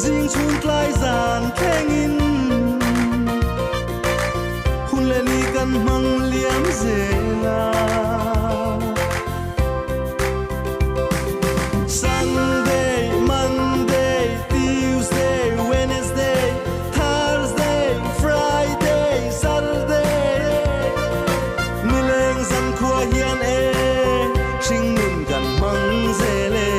Ding chun tlai zan khengin hun le ni kan mang liam zela Sunday, Monday, Tuesday, Wednesday, Thursday, Friday, Saturday Mileng zan khua hian sing nun kan mang zele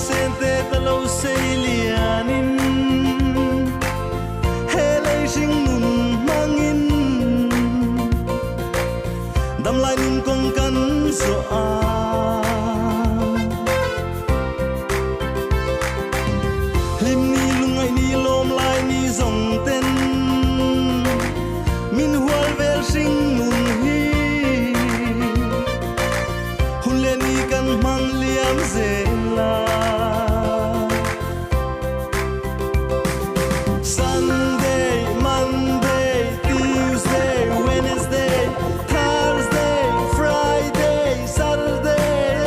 Sente talo seilianin hele sing nun mangin dam lai nun kong kan so a lim ni lungai ni lom lai ni zong ten min hual vel sing nun hi hun le ni kan mang liam zela Sunday, Monday, Tuesday, Wednesday, Thursday, Friday, Saturday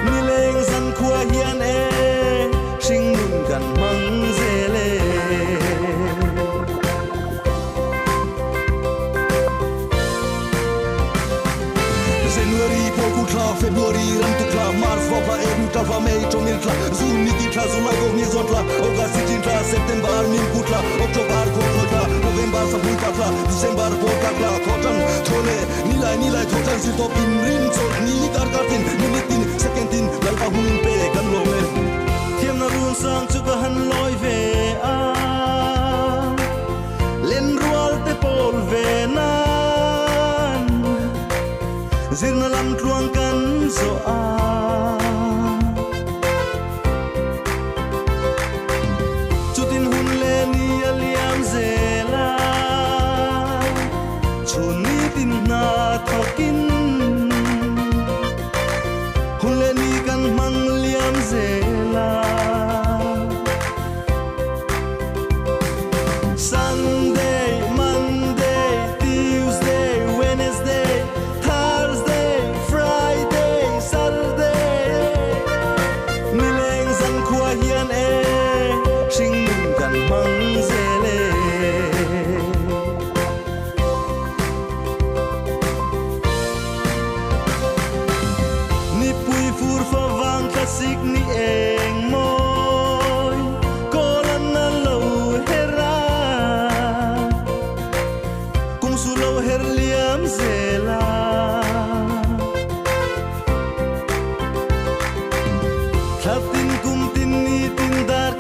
Nileng zan khua hian sing nun kan mang zele January pokutla February rantukla March vapa April va May chomiltla June nikitla July go ni zotla August sitintla September min kutla October kotla November sabulkatla December pokatla Cotton thole nilai thotan si top in rin chot ni darkatin minutin secondin lalpa hun pe kan lome thiam na run sang chu ka han loi ve a len rual te pol ve nan zirna lam tluang kan so a chutin hun le ni aliam zela chuni tin na thokin hun le ni kan mang liam zela Sunday, Monday, Tuesday, Wednesday, Thursday, Friday, Saturday Mileng zan khua hian sing nun kan mang zele Ni pui fur fa wang classic ni eng moi kolan na lo hera kum su lo her liam zela Thatin kum tin ni tin dar